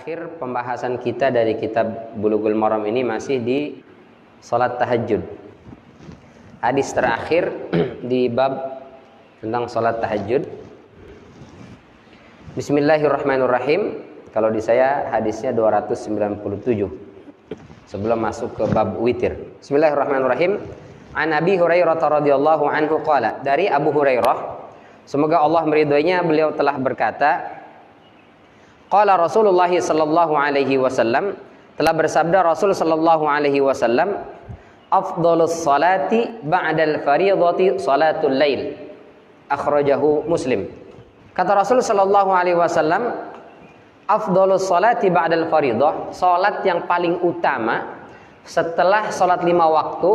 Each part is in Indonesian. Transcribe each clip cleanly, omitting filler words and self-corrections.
terakhir pembahasan kita dari kitab Bulughul Maram ini masih di salat tahajud. Hadis terakhir di bab tentang salat tahajud. Bismillahirrahmanirrahim. Kalau di saya hadisnya 297 sebelum masuk ke bab witir. Bismillahirrahmanirrahim. An Abi Hurairah radhiyallahu anhu qala, dari Abu Hurairah, semoga Allah meridhoinya, beliau telah berkata, qala Rasulullah sallallahu alaihi wasallam, telah bersabda Rasul sallallahu alaihi wasallam, afdhalus salati ba'dal fardhati salatul lail, akhrajahu Muslim. Kata Rasul sallallahu alaihi wasallam, afdhalus salati ba'dal fardhah, salat yang paling utama setelah salat 5 waktu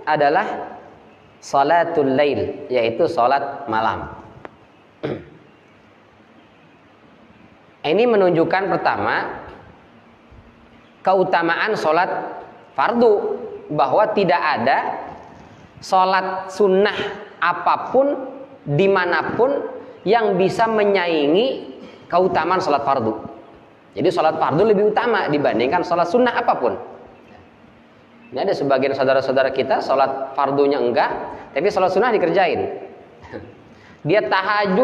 adalah salatul lail, yaitu salat malam. Ini menunjukkan pertama keutamaan sholat fardu, bahwa tidak ada sholat sunnah apapun dimanapun yang bisa menyaingi keutamaan sholat fardu. Jadi sholat fardu lebih utama dibandingkan sholat sunnah apapun. Ini ada sebagian saudara-saudara kita sholat fardunya enggak, tapi sholat sunnah dikerjain. Dia tahajud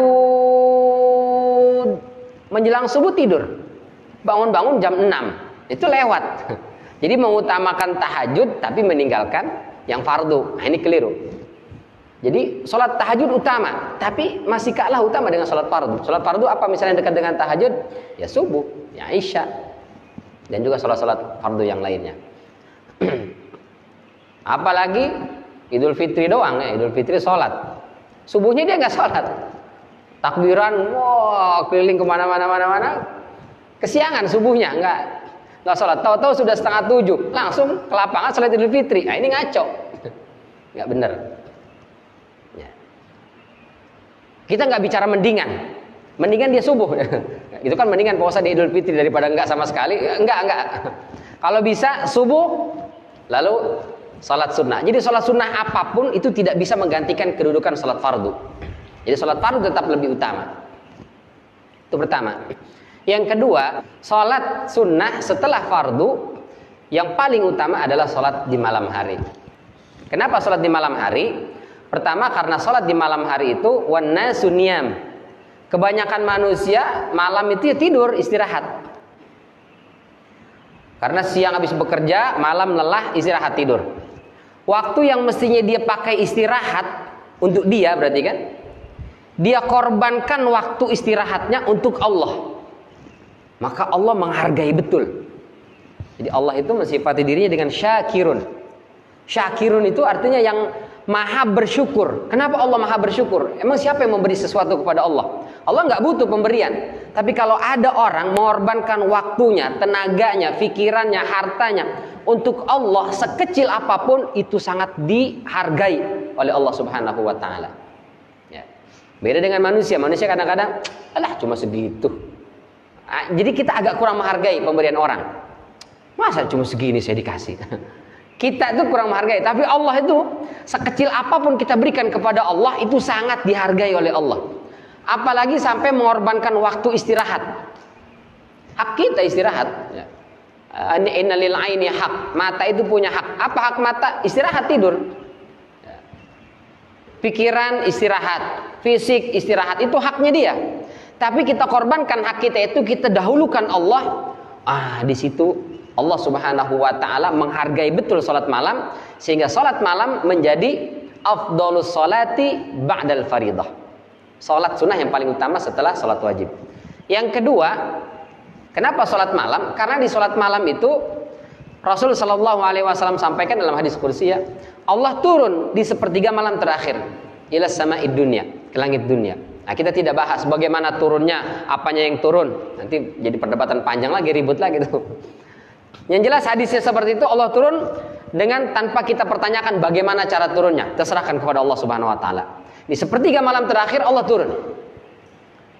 menjelang subuh tidur, bangun-bangun jam 6, itu lewat. Jadi mengutamakan tahajud tapi meninggalkan yang fardu. Nah, ini keliru. Jadi sholat tahajud utama, tapi masih kalah utama dengan sholat fardu. Sholat fardu apa misalnya dekat dengan tahajud? Ya subuh, ya isya, dan juga sholat-sholat fardu yang lainnya. Apalagi Idul Fitri doang ya, Idul Fitri sholat, subuhnya dia nggak sholat. Takbiran, wah, keliling kemana-mana, kesiangan subuhnya, nggak sholat. Tahu-tahu sudah 6:30, langsung ke lapangan sholat Idul Fitri. Nah, ini ngaco, nggak bener. Ya. Kita nggak bicara mendingan dia subuh. Itu kan mendingan puasa di Idul Fitri daripada nggak sama sekali. Enggak. Kalau bisa subuh, lalu sholat sunnah. Jadi sholat sunnah apapun itu tidak bisa menggantikan kedudukan sholat fardu. Jadi sholat fardu tetap lebih utama. Itu pertama. Yang kedua, sholat sunnah setelah fardu yang paling utama adalah sholat di malam hari. Kenapa sholat di malam hari? Pertama, karena sholat di malam hari itu wan nasu niyam. Kebanyakan manusia malam itu ya tidur, istirahat. Karena siang habis bekerja, malam lelah, istirahat tidur. Waktu yang mestinya dia pakai istirahat untuk dia, berarti kan dia korbankan waktu istirahatnya untuk Allah. Maka Allah menghargai betul. Jadi Allah itu mensifati dirinya dengan syakirun. Syakirun itu artinya yang maha bersyukur. Kenapa Allah maha bersyukur? Emang siapa yang memberi sesuatu kepada Allah? Allah nggak butuh pemberian. Tapi kalau ada orang mengorbankan waktunya, tenaganya, pikirannya, hartanya untuk Allah sekecil apapun, itu sangat dihargai oleh Allah Subhanahu wa taala. Beda dengan manusia kadang-kadang, alah cuma segitu. Jadi kita agak kurang menghargai pemberian orang. Masa cuma segini saya dikasih? Kita itu kurang menghargai. Tapi Allah itu sekecil apapun kita berikan kepada Allah, itu sangat dihargai oleh Allah. Apalagi sampai mengorbankan waktu istirahat. Hak kita istirahat. Inna lil aini hak. Mata itu punya hak. Apa hak mata? Istirahat, tidur. Pikiran istirahat, fisik istirahat, itu haknya dia. Tapi kita korbankan hak kita itu, kita dahulukan Allah. Di situ Allah Subhanahu wa taala menghargai betul salat malam, sehingga salat malam menjadi afdhalus salati ba'dal fardhah. Salat sunnah yang paling utama setelah salat wajib. Yang kedua, kenapa salat malam? Karena di salat malam itu Rasul sallallahu alaihi wasallam sampaikan dalam hadis qudsi, ya, Allah turun di sepertiga malam terakhir ila sama'id dunya, ke langit dunia. Nah, kita tidak bahas bagaimana turunnya, apanya yang turun. Nanti jadi perdebatan panjang lagi, ribut lagi tuh. Yang jelas hadisnya seperti itu, Allah turun dengan tanpa kita pertanyakan bagaimana cara turunnya, terserahkan kepada Allah Subhanahu wa taala. Di sepertiga malam terakhir Allah turun.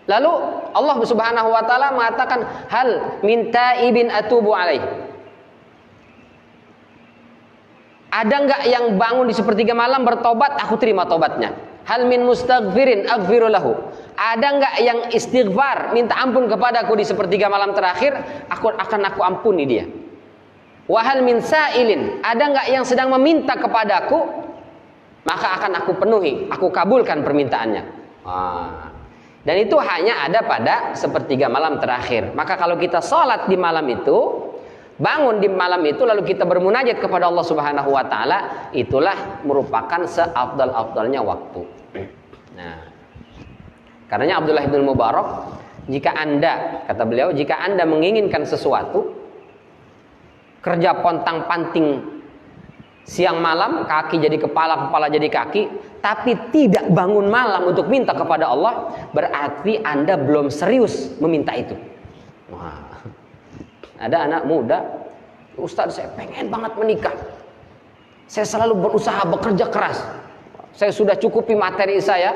Lalu Allah Subhanahu wa taala mengatakan, hal min taibin atubu alaih. Ada enggak yang bangun di sepertiga malam bertobat, aku terima tobatnya. Hal min mustaghfirin aghfiru lahu. Ada nggak yang istighfar, minta ampun kepadaku di sepertiga malam terakhir, aku ampuni dia. Wahal min sa'ilin, ada nggak yang sedang meminta kepadaku, maka akan aku penuhi, aku kabulkan permintaannya. Dan itu hanya ada pada sepertiga malam terakhir. Maka kalau kita sholat di malam itu, bangun di malam itu, lalu kita bermunajat kepada Allah Subhanahu wa Ta'ala, itulah merupakan seafdal-afdalnya waktu. Nah, karenanya Abdullah bin Mubarak, jika Anda, kata beliau, jika Anda menginginkan sesuatu, kerja pontang-panting siang malam, kaki jadi kepala, kepala jadi kaki, tapi tidak bangun malam untuk minta kepada Allah, berarti Anda belum serius meminta itu. Wah. Ada anak muda, Ustaz, saya pengen banget menikah. Saya selalu berusaha bekerja keras. Saya sudah cukupi materi saya.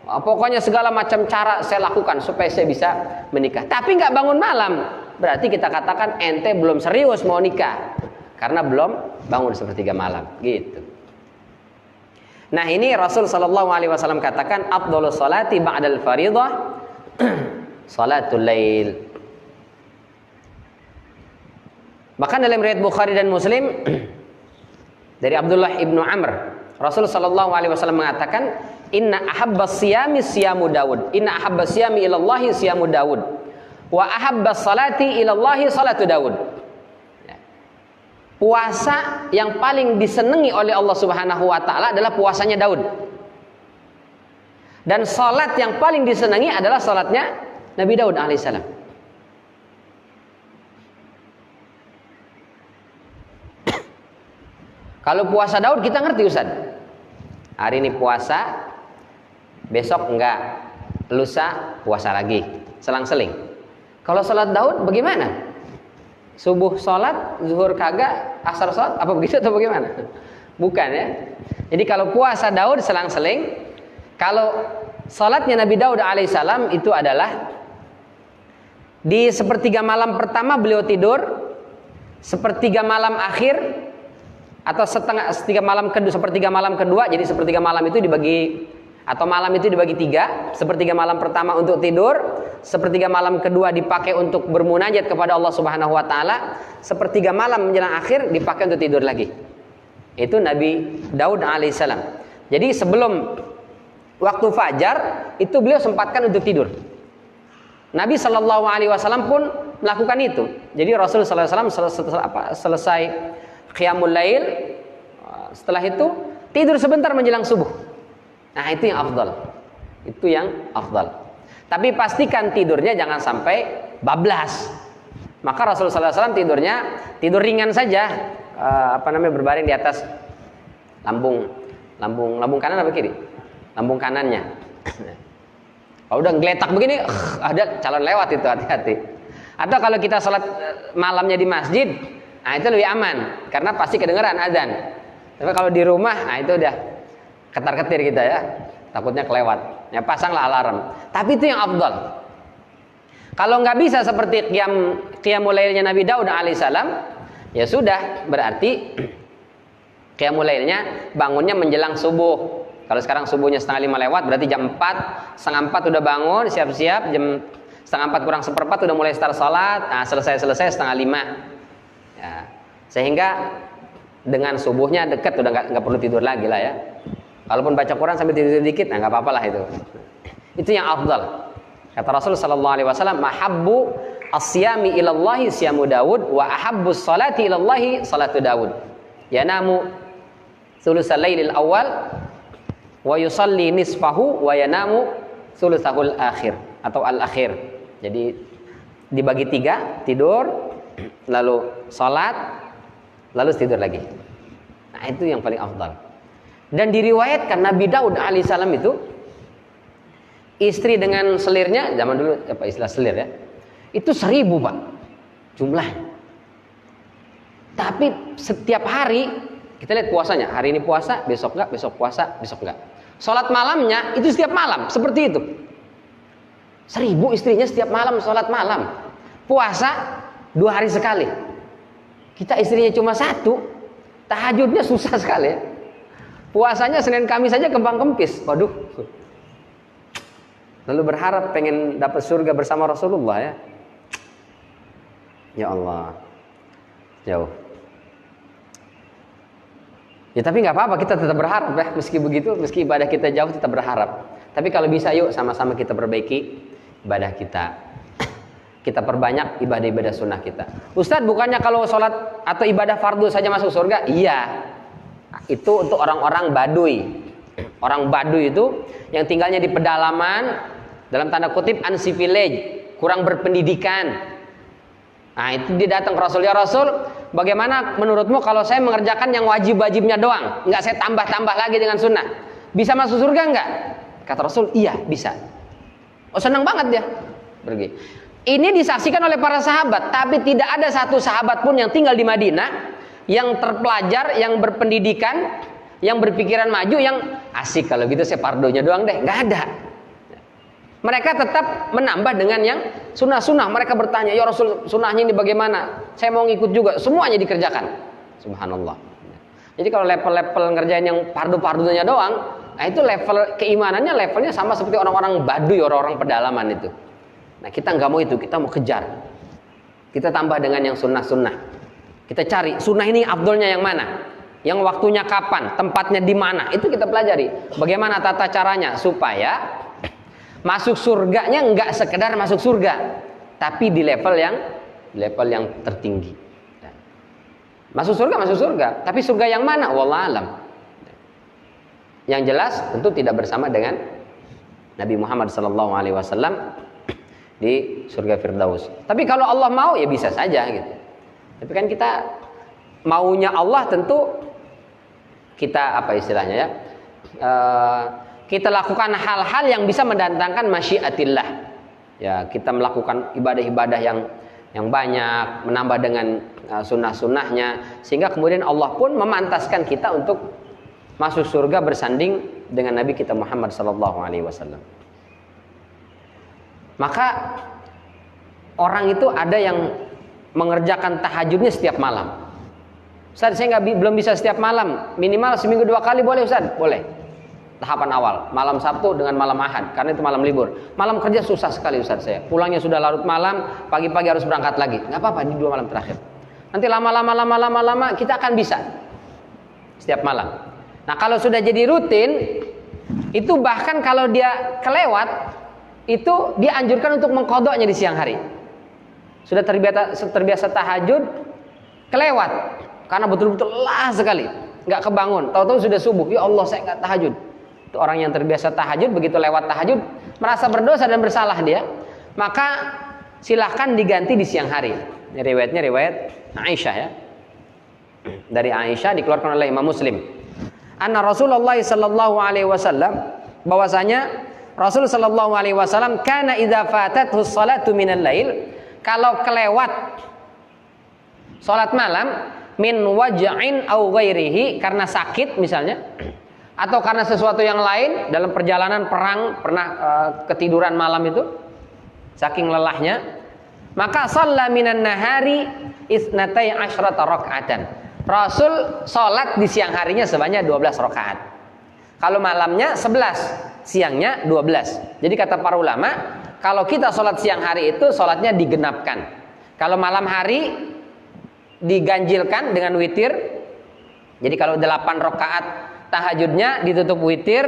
Pokoknya segala macam cara saya lakukan supaya saya bisa menikah. Tapi nggak bangun malam. Berarti kita katakan ente belum serius mau nikah. Karena belum bangun sepertiga malam. Gitu. Nah ini Rasul Sallallahu Alaihi Wasallam katakan, afdhalus salati ba'dal faridah salatul lail. Bahkan dalam riwayat Bukhari dan Muslim dari Abdullah ibnu Amr, Rasul Sallallahu Alaihi Wasallam mengatakan, inna ahabbas siyami siyamu Daud, inna ahabbas siyami ilallahi siyamu Daud, wa ahabbas salati ilallahi salatu Daud. Puasa yang paling disenangi oleh Allah Subhanahu wa Ta'ala adalah puasanya Daud. Dan salat yang paling disenangi adalah salatnya Nabi Daud alaihissalam. Kalau puasa Daud kita ngerti Ustaz. Hari ini puasa, besok enggak, lusa puasa lagi, selang-seling. Kalau salat Daud bagaimana? Subuh salat, zuhur kagak, asar salat, apa begitu atau bagaimana? Bukan ya. Jadi kalau puasa Daud selang-seling, kalau salatnya Nabi Daud alaihissalam itu adalah di sepertiga malam pertama beliau tidur, sepertiga malam akhir, atau sepertiga malam kedua, jadi sepertiga malam itu dibagi, atau malam itu dibagi tiga, sepertiga malam pertama untuk tidur, sepertiga malam kedua dipakai untuk bermunajat kepada Allah Subhanahu wa Ta'ala, sepertiga malam menjelang akhir dipakai untuk tidur lagi. Itu Nabi Daud alaihissalam. Jadi sebelum waktu fajar itu beliau sempatkan untuk tidur. Nabi Shallallahu Alaihi Wasallam pun melakukan itu. Jadi Rasul Sallallahu Alaihi Wasallam selesai qiyamul lail, setelah itu tidur sebentar menjelang subuh. Nah itu yang afdal. Itu yang afdal. Tapi pastikan tidurnya jangan sampai bablas. Maka Rasul Sallallahu Alaihi Wasallam tidurnya tidur ringan saja, berbaring di atas lambung kanan apa kiri? Lambung kanannya. Kalau udah ngeletak begini, ada calon lewat itu, hati-hati. Atau kalau kita sholat malamnya di masjid, nah itu lebih aman karena pasti kedengeran azan. Tapi kalau di rumah, nah itu udah ketar-ketir kita ya, takutnya kelewat. Ya pasanglah alarm. Tapi itu yang afdal. Kalau nggak bisa seperti qiyamul lailnya Nabi Daud alaihissalam, ya sudah, berarti qiyamul lailnya bangunnya menjelang subuh. Kalau sekarang subuhnya 4:30 lewat, berarti jam 4, 3:30 udah bangun, siap-siap, jam 4:30 kurang 1/4 udah mulai start sholat, nah selesai 4:30. Ya, sehingga dengan subuhnya dekat, udah nggak perlu tidur lagi lah ya. Kalaupun baca Quran sambil tidur dikit, nah nggak apa-apa lah itu. Itu yang afdal. Kata Rasul sallallahu alaihi wasallam, "Mahabbu as-siyami ilallahi siyamu Daud wa ahabbus salati ilallahi salatu Daud." Yanamu thulutsal lailil awal wa yusalli nisfahu wa yanamu thulutsahul akhir atau al-akhir. Jadi dibagi 3, tidur, lalu salat, lalu tidur lagi. Nah, itu yang paling afdal. Dan diriwayatkan Nabi Daud alaihissalam itu istri dengan selirnya, zaman dulu apa istilah selir ya, itu 1000 Pak jumlah. Tapi setiap hari kita lihat puasanya, hari ini puasa, besok enggak, besok puasa, besok enggak. Salat malamnya itu setiap malam seperti itu. 1000 istrinya setiap malam salat malam. Puasa 2 hari sekali. Kita istrinya cuma 1, tahajudnya susah sekali ya. Puasanya Senin Kamis saja kembang kempis. Waduh. lalu berharap pengen dapat surga bersama Rasulullah ya. Ya Allah, jauh. Ya tapi nggak apa-apa, kita tetap berharap ya. Meski begitu, meski ibadah kita jauh, tetap berharap. Tapi kalau bisa, yuk sama-sama kita perbaiki ibadah kita. Kita perbanyak ibadah-ibadah sunnah kita. Ustadz, bukannya kalau sholat atau ibadah fardu saja masuk surga? Iya, itu untuk orang-orang Baduy. Orang Baduy itu yang tinggalnya di pedalaman, dalam tanda kutip uncivilized, kurang berpendidikan. Nah itu dia datang ke Rasul, ya Rasul, bagaimana menurutmu kalau saya mengerjakan yang wajib-wajibnya doang, nggak saya tambah-tambah lagi dengan sunnah, bisa masuk surga nggak? Kata Rasul, iya bisa. Oh senang banget dia pergi. Ini disaksikan oleh para sahabat, tapi tidak ada satu sahabat pun yang tinggal di Madinah yang terpelajar, yang berpendidikan, yang berpikiran maju, yang asik kalau gitu saya pardonya doang deh, nggak ada. Mereka tetap menambah dengan yang sunnah-sunnah. Mereka bertanya, ya Rasul, sunnahnya ini bagaimana? Saya mau ngikut juga. Semuanya dikerjakan. Subhanallah. Jadi kalau level-level ngerjain yang pardu-pardunya doang, nah itu level keimanannya, levelnya sama seperti orang-orang Baduy, orang-orang pedalaman itu. Nah kita nggak mau itu, kita mau kejar. Kita tambah dengan yang sunnah-sunnah. Kita cari sunnah ini afdolnya yang mana? Yang waktunya kapan? Tempatnya di mana? Itu kita pelajari. Bagaimana tata caranya supaya masuk surganya enggak sekedar masuk surga, tapi di level yang tertinggi. Masuk surga, tapi surga yang mana? Wallahu alam. Yang jelas tentu tidak bersama dengan Nabi Muhammad SAW di surga Firdaus. Tapi kalau Allah mau ya bisa saja gitu. Tapi kan kita maunya Allah tentu kita apa istilahnya ya? Kita lakukan hal-hal yang bisa mendatangkan masyiatillah. Ya, kita melakukan ibadah-ibadah yang banyak, menambah dengan sunnah-sunnahnya, sehingga kemudian Allah pun memantaskan kita untuk masuk surga bersanding dengan Nabi kita Muhammad SAW. Maka orang itu ada yang mengerjakan tahajudnya setiap malam. Ustaz, saya belum bisa setiap malam, minimal seminggu 2 kali boleh Ustaz? Boleh. Tahapan awal, malam Sabtu dengan malam Ahad, karena itu malam libur. Malam kerja susah sekali Ustaz saya. Pulangnya sudah larut malam, pagi-pagi harus berangkat lagi. Nggak apa-apa, di 2 malam terakhir. Nanti lama-lama kita akan bisa setiap malam. Nah kalau sudah jadi rutin, itu bahkan kalau dia kelewat, itu dianjurkan untuk mengkodoknya di siang hari. Sudah terbiasa tahajud, kelewat, karena betul-betul lelah sekali, nggak kebangun. Tahu-tahu sudah subuh, ya Allah saya nggak tahajud. Itu orang yang terbiasa tahajud, begitu lewat tahajud merasa berdosa dan bersalah dia, maka silahkan diganti di siang hari. Ini riwayatnya riwayat Aisyah ya. Dari Aisyah dikeluarkan oleh Imam Muslim. Anna Rasulullah sallallahu alaihi wasallam, bahwasanya Rasul sallallahu alaihi wasallam kana idza fatathu sholatu minal lail, kalau kelewat salat malam min waj'in au ghairihi, karena sakit misalnya, atau karena sesuatu yang lain, dalam perjalanan perang pernah ketiduran malam itu saking lelahnya, maka shalla minan nahari isnatai asyrata rakaatan. Rasul salat di siang harinya sebanyak 12 rakaat. Kalau malamnya 11, siangnya 12. Jadi kata para ulama, kalau kita salat siang hari itu salatnya digenapkan. Kalau malam hari diganjilkan dengan witir. Jadi kalau 8 rakaat tahajudnya ditutup witir,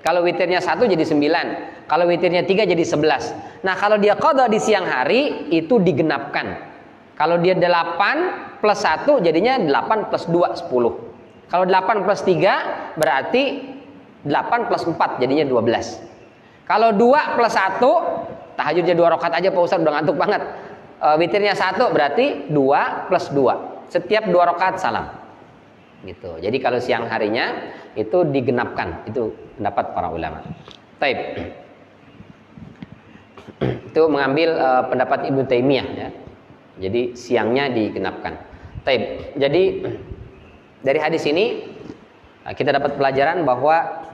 kalau witirnya 1 jadi 9, kalau witirnya 3 jadi 11. Nah kalau dia qadha di siang hari itu digenapkan. Kalau dia 8 plus 1 jadinya 8 plus 2 10. Kalau 8 plus 3 berarti 8 plus 4 jadinya 12. Kalau 2 plus 1, tahajudnya 2 rakaat aja Pak Ustaz udah ngantuk banget. Witirnya 1 berarti 2 plus 2. Setiap 2 rakaat salam. Gitu. Jadi kalau siang harinya itu digenapkan, itu pendapat para ulama. Taib. Itu mengambil pendapat Ibnu Taimiyah ya. Jadi siangnya digenapkan. Taib. Jadi dari hadis ini kita dapat pelajaran bahwa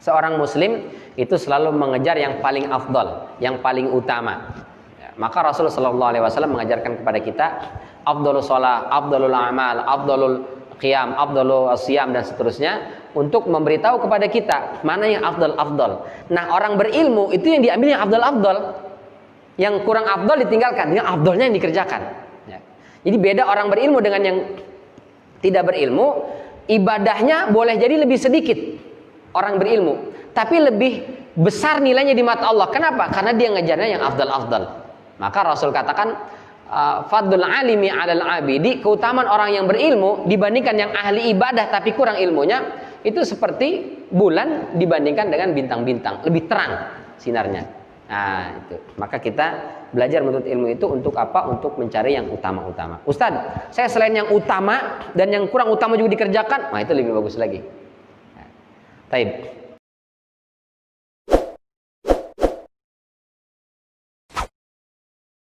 seorang muslim itu selalu mengejar yang paling afdal, yang paling utama. Ya, maka Rasulullah SAW mengajarkan kepada kita afdalus shalah, afdalul a'mal, afdalul qiyam, afdalu as-siyam dan seterusnya, untuk memberitahu kepada kita mana yang afdal. Nah, orang berilmu itu yang diambil yang afdal. Yang kurang afdal ditinggalkan, yang afdalnya yang dikerjakan. Ya. Jadi beda orang berilmu dengan yang tidak berilmu. Ibadahnya boleh jadi lebih sedikit orang berilmu, tapi lebih besar nilainya di mata Allah. Kenapa? Karena dia ngejarnya yang afdal. Maka Rasul katakan, fadlul alimi 'alal 'abidi, keutamaan orang yang berilmu dibandingkan yang ahli ibadah tapi kurang ilmunya, itu seperti bulan dibandingkan dengan bintang-bintang, lebih terang sinarnya. Nah, itu. Maka kita belajar menuntut ilmu itu untuk apa? Untuk mencari yang utama-utama. Ustaz, saya selain yang utama dan yang kurang utama juga dikerjakan, nah itu lebih bagus lagi. Baik.